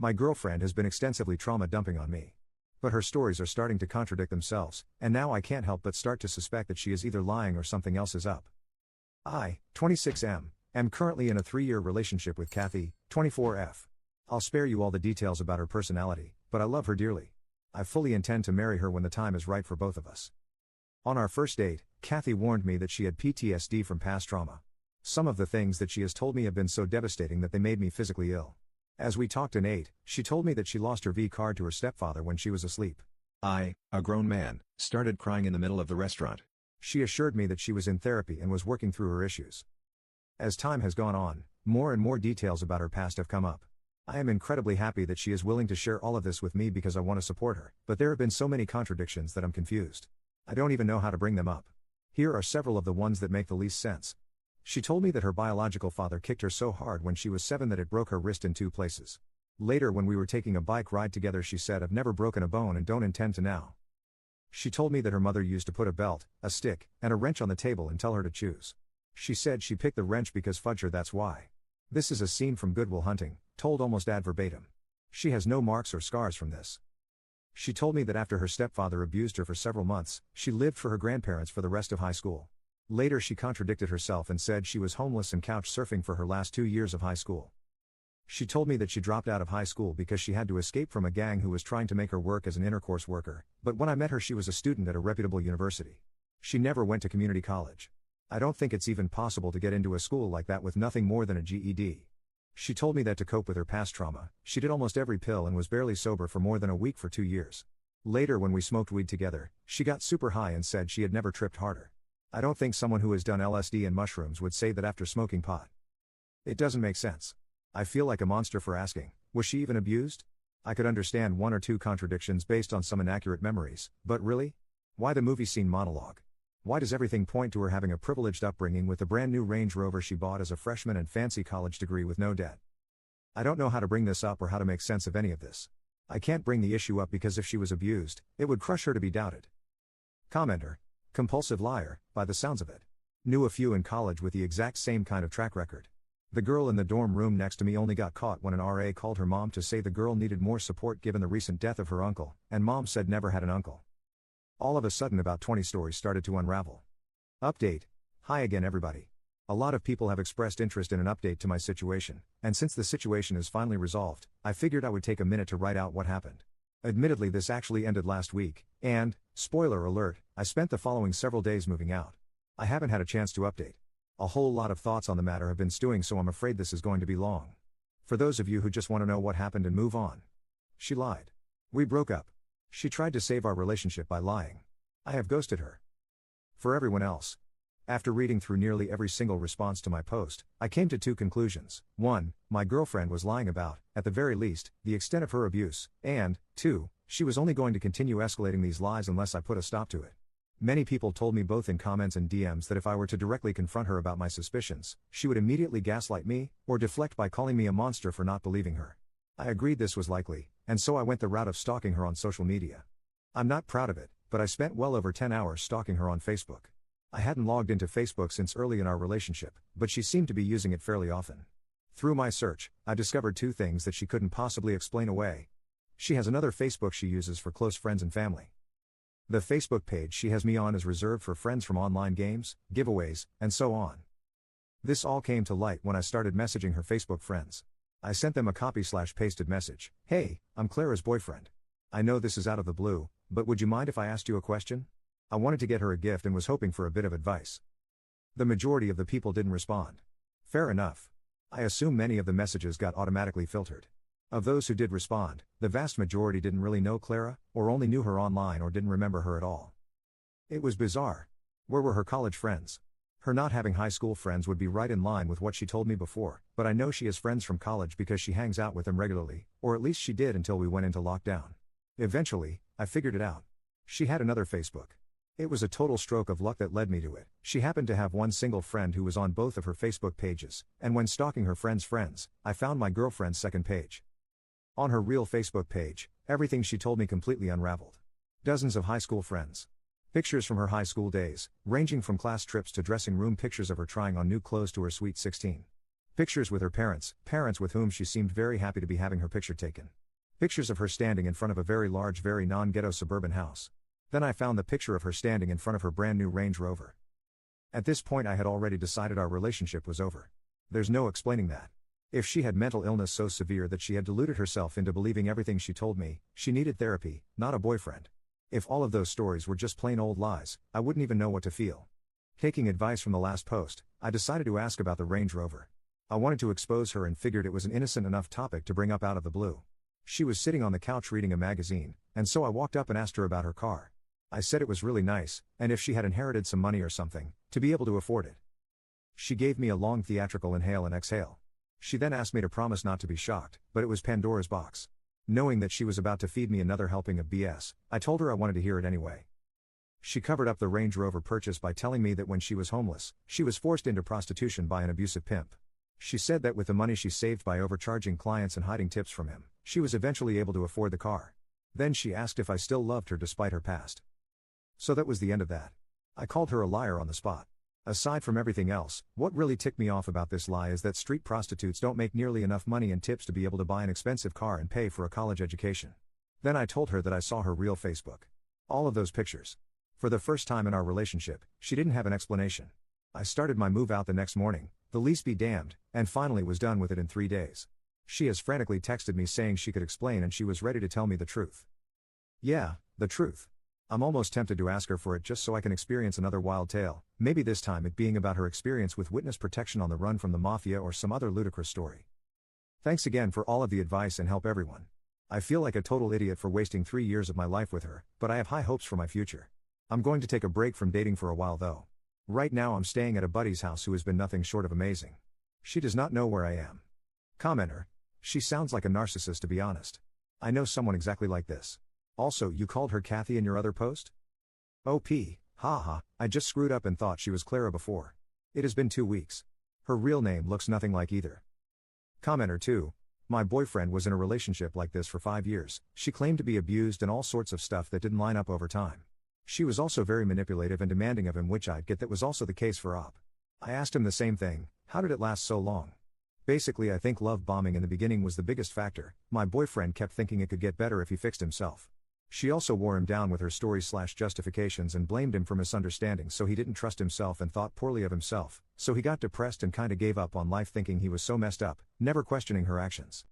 My girlfriend has been extensively trauma dumping on me. But her stories are starting to contradict themselves, and now I can't help but start to suspect that she is either lying or something else is up. I, 26M, am currently in a 3-year relationship with Kathy, 24F. I'll spare you all the details about her personality, but I love her dearly. I fully intend to marry her when the time is right for both of us. On our first date, Kathy warned me that she had PTSD from past trauma. Some of the things that she has told me have been so devastating that they made me physically ill. As we talked and ate, she told me that she lost her V card to her stepfather when she was asleep. I, a grown man, started crying in the middle of the restaurant. She assured me that she was in therapy and was working through her issues. As time has gone on, more and more details about her past have come up. I am incredibly happy that she is willing to share all of this with me because I want to support her, but there have been so many contradictions that I'm confused. I don't even know how to bring them up. Here are several of the ones that make the least sense. She told me that her biological father kicked her so hard when she was 7 that it broke her wrist in 2 places. Later, when we were taking a bike ride together, she said, "I've never broken a bone and don't intend to now." She told me that her mother used to put a belt, a stick, and a wrench on the table and tell her to choose. She said she picked the wrench because fudge her, that's why. This is a scene from Good Will Hunting, told almost ad verbatim. She has no marks or scars from this. She told me that after her stepfather abused her for several months, she lived for her grandparents for the rest of high school. Later, she contradicted herself and said she was homeless and couch surfing for her last 2 years of high school. She told me that she dropped out of high school because she had to escape from a gang who was trying to make her work as an intercourse worker, but when I met her she was a student at a reputable university. She never went to community college. I don't think it's even possible to get into a school like that with nothing more than a GED. She told me that to cope with her past trauma, she did almost every pill and was barely sober for more than a week for 2 years. Later, when we smoked weed together, she got super high and said she had never tripped harder. I don't think someone who has done LSD and mushrooms would say that after smoking pot. It doesn't make sense. I feel like a monster for asking, was she even abused? I could understand 1 or 2 contradictions based on some inaccurate memories, but really? Why the movie scene monologue? Why does everything point to her having a privileged upbringing with the brand new Range Rover she bought as a freshman and fancy college degree with no debt? I don't know how to bring this up or how to make sense of any of this. I can't bring the issue up because if she was abused, it would crush her to be doubted. Commenter. Compulsive liar, by the sounds of it. Knew a few in college with the exact same kind of track record. The girl in the dorm room next to me only got caught when an RA called her mom to say the girl needed more support given the recent death of her uncle, and mom said never had an uncle. All of a sudden about 20 stories started to unravel. Update. Hi again everybody. A lot of people have expressed interest in an update to my situation, and since the situation is finally resolved, I figured I would take a minute to write out what happened. Admittedly, this actually ended last week, and, spoiler alert, I spent the following several days moving out. I haven't had a chance to update. A whole lot of thoughts on the matter have been stewing, so I'm afraid this is going to be long. For those of you who just want to know what happened and move on. She lied. We broke up. She tried to save our relationship by lying. I have ghosted her. For everyone else. After reading through nearly every single response to my post, I came to 2 conclusions. 1, my girlfriend was lying about, at the very least, the extent of her abuse, and, 2, she was only going to continue escalating these lies unless I put a stop to it. Many people told me both in comments and DMs that if I were to directly confront her about my suspicions, she would immediately gaslight me, or deflect by calling me a monster for not believing her. I agreed this was likely, and so I went the route of stalking her on social media. I'm not proud of it, but I spent well over 10 hours stalking her on Facebook. I hadn't logged into Facebook since early in our relationship, but she seemed to be using it fairly often. Through my search, I discovered 2 things that she couldn't possibly explain away. She has another Facebook she uses for close friends and family. The Facebook page she has me on is reserved for friends from online games, giveaways, and so on. This all came to light when I started messaging her Facebook friends. I sent them a copy/pasted message. Hey, I'm Clara's boyfriend. I know this is out of the blue, but would you mind if I asked you a question? I wanted to get her a gift and was hoping for a bit of advice. The majority of the people didn't respond. Fair enough. I assume many of the messages got automatically filtered. Of those who did respond, the vast majority didn't really know Clara, or only knew her online or didn't remember her at all. It was bizarre. Where were her college friends? Her not having high school friends would be right in line with what she told me before, but I know she has friends from college because she hangs out with them regularly, or at least she did until we went into lockdown. Eventually, I figured it out. She had another Facebook. It was a total stroke of luck that led me to it. She happened to have one single friend who was on both of her Facebook pages, and when stalking her friend's friends, I found my girlfriend's second page. On her real Facebook page, everything she told me completely unraveled. Dozens of high school friends. Pictures from her high school days, ranging from class trips to dressing room pictures of her trying on new clothes to her sweet 16. Pictures with her parents with whom she seemed very happy to be having her picture taken. Pictures of her standing in front of a very large, very non-ghetto suburban house. Then I found the picture of her standing in front of her brand new Range Rover. At this point I had already decided our relationship was over. There's no explaining that. If she had mental illness so severe that she had deluded herself into believing everything she told me, she needed therapy, not a boyfriend. If all of those stories were just plain old lies, I wouldn't even know what to feel. Taking advice from the last post, I decided to ask about the Range Rover. I wanted to expose her and figured it was an innocent enough topic to bring up out of the blue. She was sitting on the couch reading a magazine, and so I walked up and asked her about her car. I said it was really nice, and if she had inherited some money or something, to be able to afford it. She gave me a long theatrical inhale and exhale. She then asked me to promise not to be shocked, but it was Pandora's box. Knowing that she was about to feed me another helping of BS, I told her I wanted to hear it anyway. She covered up the Range Rover purchase by telling me that when she was homeless, she was forced into prostitution by an abusive pimp. She said that with the money she saved by overcharging clients and hiding tips from him, she was eventually able to afford the car. Then she asked if I still loved her despite her past. So that was the end of that. I called her a liar on the spot. Aside from everything else, what really ticked me off about this lie is that street prostitutes don't make nearly enough money in tips to be able to buy an expensive car and pay for a college education. Then I told her that I saw her real Facebook. All of those pictures. For the first time in our relationship, she didn't have an explanation. I started my move out the next morning, the lease be damned, and finally was done with it in 3 days. She has frantically texted me saying she could explain and she was ready to tell me the truth. Yeah, the truth. I'm almost tempted to ask her for it just so I can experience another wild tale, maybe this time it being about her experience with witness protection on the run from the mafia or some other ludicrous story. Thanks again for all of the advice and help everyone. I feel like a total idiot for wasting 3 years of my life with her, but I have high hopes for my future. I'm going to take a break from dating for a while though. Right now I'm staying at a buddy's house who has been nothing short of amazing. She does not know where I am. Commenter. She sounds like a narcissist to be honest. I know someone exactly like this. Also, you called her Kathy in your other post? OP, haha, I just screwed up and thought she was Clara before. It has been 2 weeks. Her real name looks nothing like either. Commenter 2. My boyfriend was in a relationship like this for 5 years, she claimed to be abused and all sorts of stuff that didn't line up over time. She was also very manipulative and demanding of him, which I'd get that was also the case for Op. I asked him the same thing, how did it last so long? Basically I think love bombing in the beginning was the biggest factor, my boyfriend kept thinking it could get better if he fixed himself. She also wore him down with her stories/justifications and blamed him for misunderstandings, so he didn't trust himself and thought poorly of himself, so he got depressed and kinda gave up on life thinking he was so messed up, never questioning her actions.